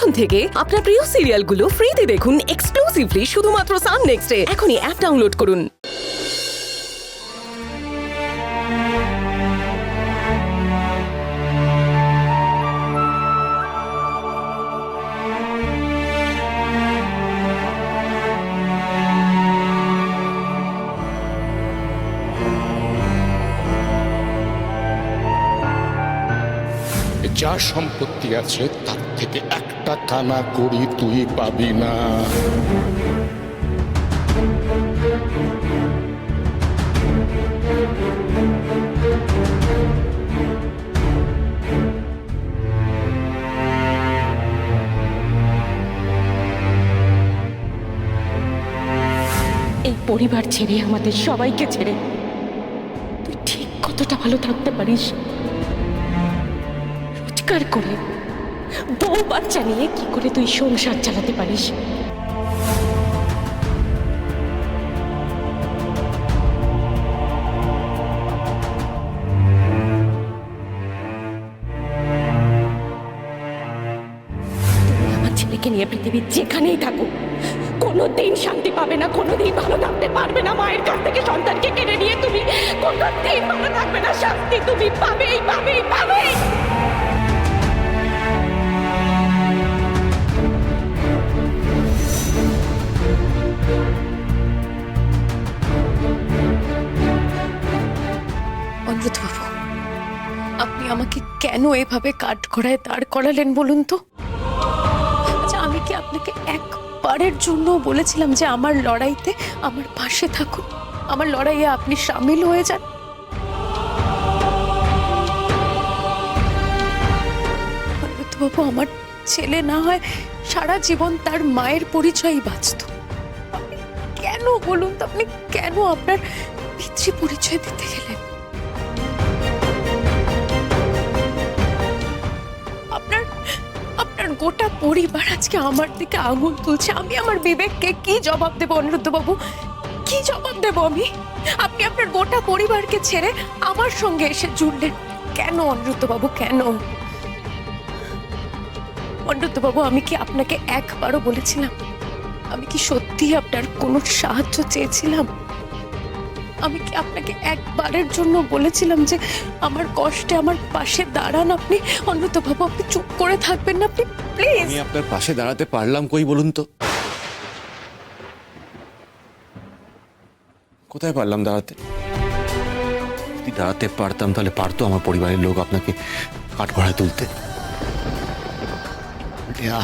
এখন থেকে আপনার প্রিয় সিরিয়ালগুলো ফ্রিতে দেখুন এক্সক্লুসিভলি শুধুমাত্র সান নেক্সটে। এখনই অ্যাপ ডাউনলোড করুন। যা সম্পত্তি আছে তার থেকে একটা কানা করি তুই পাবি না। এই পরিবার ছেড়ে, আমাদের সবাইকে ছেড়ে তুই ঠিক কতটা ভালো থাকতে পারিস? রোজগার করে বউ বাচ্চা নিয়ে কি করে তুই সংসার চালাতে পারিস? তুমি আমার ছেলেকে নিয়ে পৃথিবীর যেখানেই থাকো কোনোদিন শান্তি পাবে না, কোনোদিন ভালো থাকতে পারবে না। মায়ের কাছ থেকে সন্তানকে কেড়ে নিয়ে তুমি কোনোদিন ভালো থাকবে না। শান্তি তুমি পাবেই পাবেই পাবেই। অনুরোধবাবু, আপনি আমাকে কেন এভাবে কাঠগড়ায় দাঁড় করালেন বলুন তো? আচ্ছা, আমি কি আপনাকে একবারের জন্য বলেছিলাম যে আমার লড়াইতে আমার পাশে থাকুন, আমার লড়াইয়ে আপনি সামিল হয়ে যান? অনুরোধবাবু, আমার ছেলে না হয় সারা জীবন তার মায়ের পরিচয়ই বাঁচত। আপনি কেন বলুন তো, আপনি কেন আপনার পিতৃ পরিচয় দিতে গেলেন? আপনার গোটা পরিবার আজকে আমার দিকে আঙুল তুলছে। আমি আমার বিবেককে কি জবাব দেবো অনিরুদ্ধবাবু? কি জবাব দেবো আমি? আপনি আপনার গোটা পরিবারকে ছেড়ে আমার সঙ্গে এসে জুড়লেন কেন অনিরুদ্ধবাবু? কেন অনিরুদ্ধবাবু? আমি কি আপনাকে একবারও বলেছিলাম? আমি কি সত্যি আপনার কোনো সাহায্য চেয়েছিলাম? আমি কি আপনাকে একবারের জন্য বলেছিলাম যে আমার কষ্টে আমার পাশে দাঁড়ান আপনি? অনিরুদ্ধবাবু, আপনি চুপ করে থাকবেন না, আপনি প্লিজ। আমি আপনার পাশে দাঁড়াতে পারলাম কই বলুন তো? কোথায় পারলাম দাঁড়াতে? যদি দাঁড়াতে পারতাম তাহলে পারতো আমার পরিবারের লোক আপনাকে কাঠগড়ায় তুলতে।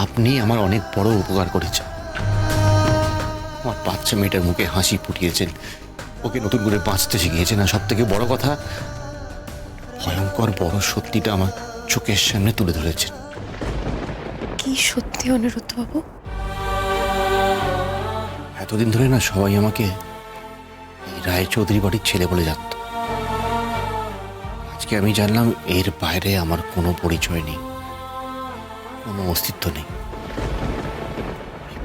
আপনি আমার অনেক বড় উপকার করেছেন। আমার বাচ্চা মেয়েটার মুখে হাসি ফুটিয়েছেন, ওকে নতুন করে বাঁচতে শিখিয়েছেন। আর সব থেকে বড় কথা, ভয়ঙ্কর বড় সত্যিটা আমার চোখের সামনে তুলে ধরেছেন। কি সত্যি অনিরুদ্ধবাবু? এতদিন ধরে না সবাই আমাকে এই রায়চৌধুরী বাড়ির ছেলে বলে জানত। আজকে আমি জানলাম এর বাইরে আমার কোনো পরিচয় নেই, কোনো অস্তিত্ব নেই।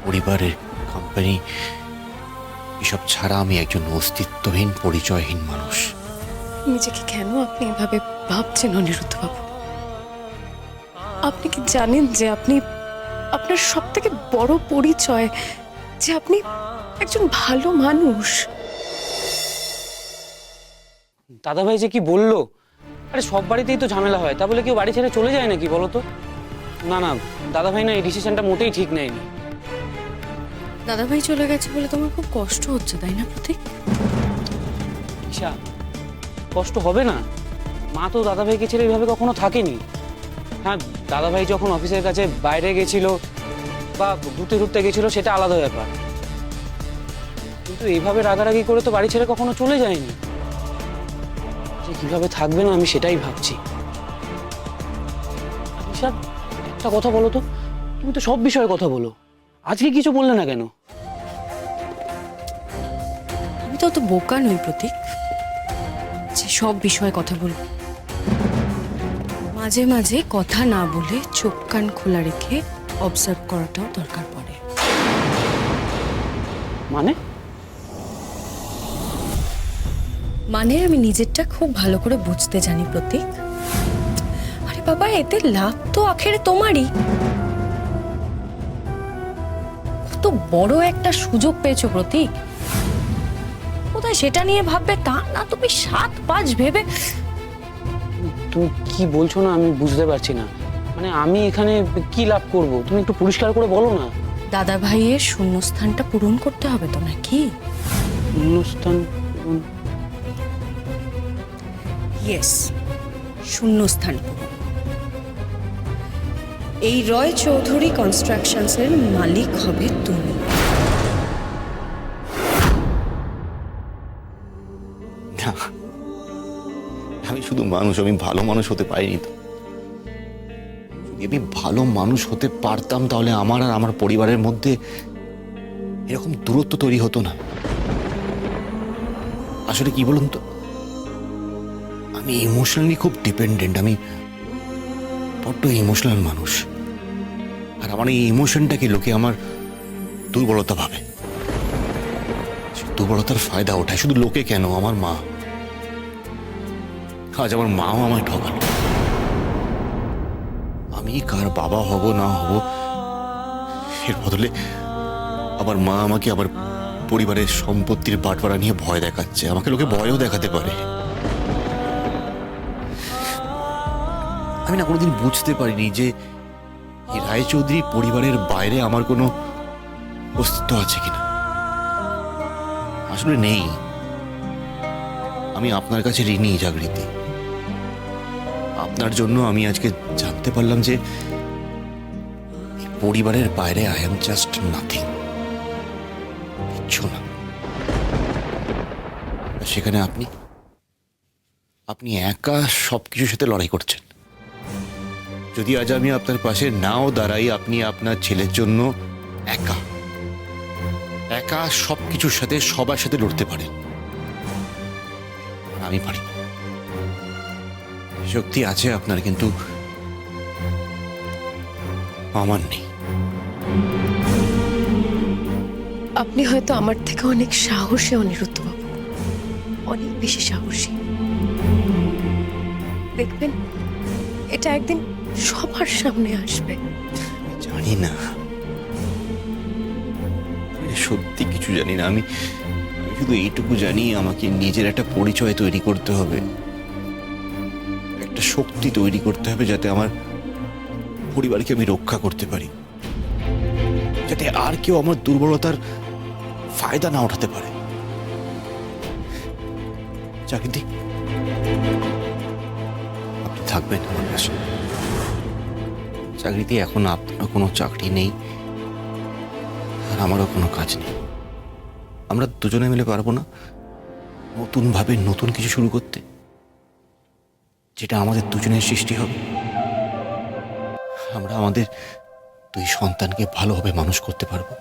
পরিবারের, কোম্পানি এসব ছাড়া আমি একজন অস্তিত্বহীন, পরিচয়হীন মানুষ। নিজেকে কেন আপনি এভাবে ভাবছেন অনিরুদ্ধবাবু? আপনি কি জানেন যে আপনি, আপনার সব থেকে বড় পরিচয় যে আপনি একজন ভালো মানুষ? দাদাভাই যে কি বললো, আরে সব বাড়িতেই তো ঝামেলা হয়, তা বলে কেউ বাড়ি ছেড়ে চলে যায় নাকি বলো তো? না না, দাদাভাই না এই ডিসিশনটা মোটেই ঠিক নেয়নি। দাদাভাই চলে গেছে বলে তোমার খুব কষ্ট হচ্ছে, তাই না প্রতীক? আচ্ছা, কষ্ট হবে না? মা তো দাদাভাইকে ছেড়ে এইভাবে কখনো থাকেনি। হ্যাঁ, দাদাভাই যখন অফিসের কাছে বাইরে গেছিল বা ঘুরতে ঘুরতে গেছিল সেটা আলাদা ব্যাপার, কিন্তু এইভাবে রাগারাগি করে তো বাড়ি ছেড়ে কখনো চলে যায়নি। যে কিভাবে থাকবে না আমি সেটাই ভাবছি। আচ্ছা, একটা কথা বলো তো, তুমি তো সব বিষয়ে কথা বলো, আজকে কিছু বললে না কেন? আমি তো অত বোকা নই প্রতীক যে সব বিষয়ে কথা বলবো। মাঝে মাঝে কথা না বলে চোখ কান খোলা রেখে অবজার্ভ করাটাও দরকার পড়ে। মানে? মানে আমি নিজেরটা খুব ভালো করে বুঝতে জানি প্রতীক। আরে বাবা, এতে লাভ তো আখেরে তোমারই। এত বড় একটা সুযোগ পেয়েছো প্রতীক, কোথায় সেটা নিয়ে ভাববে তা না, তুমি 7-5 ভেবে। তুমি কি বলছো না আমি বুঝতে পারছি না। মানে আমি এখানে কি লাভ করব, তুমি একটু পরিষ্কার করে বলো না। দাদা ভাইয়ের শূন্যস্থানটা পূরণ করতে হবে তো নাকি? অনুষ্ঠান ইয়েস, শূন্যস্থান পূরণ। এই রয় চৌধুরী কনস্ট্রাকশনসের মালিক হবে তুমি। না, আমি শুধু মানুষ, আমি ভালো মানুষ হতে পারিনি তো। যদি আমি ভালো মানুষ হতে পারতাম তাহলে আমার আর আমার পরিবারের মধ্যে এরকম দূরত্ব তৈরি হতো না। আসলে কি বলুন তো, আমি ইমোশনালি খুব ডিপেন্ডেন্ট, আমি বড্ড ইমোশনাল মানুষ। আর আমার এই ইমোশনটাকে লোকে আমার দুর্বলতা ভাবে, সেই দুর্বলতার ফায়দা ওঠায়। শুধু লোকে কেন, আমার মা, আজ আমার মাও আমায় ঠকালো। আমি কার বাবা হব না হব, এর বদলে আমার মা আমাকে আবার পরিবারের সম্পত্তির বাটবারা নিয়ে ভয় দেখাচ্ছে। আমাকে লোকে ভয়ও দেখাতে পারে। আমি না কোনোদিন বুঝতে পারিনি যে এই রায়চৌধুরী পরিবারের বাইরে আমার কোনো অস্তিত্ব আছে কিনা। আসলে নেই। আমি আপনার কাছে ঋণী জাগৃতি। আপনার জন্য আমি আজকে জানতে পারলাম যে এই পরিবারের বাইরে আই এম জাস্ট নাথিং, কিচ্ছু না। সেখানে আপনি আপনি একা সবকিছুর সাথে লড়াই করছেন। যদি আজ আমি আপনার পাশে নাও দাঁড়াই, আপনি আপনার ছেলের জন্য একা একা সবকিছুর সাথে সবার সাথে লড়তে পারেন। আমি পারি না। শক্তি আছে আপনার, কিন্তু আমার নেই। আপনি হয়তো আমার থেকে অনেক সাহসী অনিরুদ্ধ বাবু, অনেক বেশি সাহসী। দেখবেন এটা একদিন সবার সামনে আসবে। জানি না, আমি সত্যি কিছু জানি না। আমি শুধু এইটুকু জানি, আমাকে নিজের একটা পরিচয় তৈরি করতে হবে, একটা শক্তি তৈরি করতে হবে, যাতে আমার পরিবারকে আমি রক্ষা করতে পারি, যাতে আর কেউ আমার দুর্বলতার ফায়দা না উঠাতে পারে। চাকরি আপনি থাকবেন আমার কাছে। চাকরিতে এখন আপনারও কোনো চাকরি নেই আর আমারও কোনো কাজ নেই। আমরা দুজনে মিলে পারবো না নতুন ভাবে নতুন কিছু শুরু করতে, যেটা আমাদের দুজনের সৃষ্টি হবে। আমরা আমাদের দুই সন্তানকে ভালোভাবে মানুষ করতে পারবো।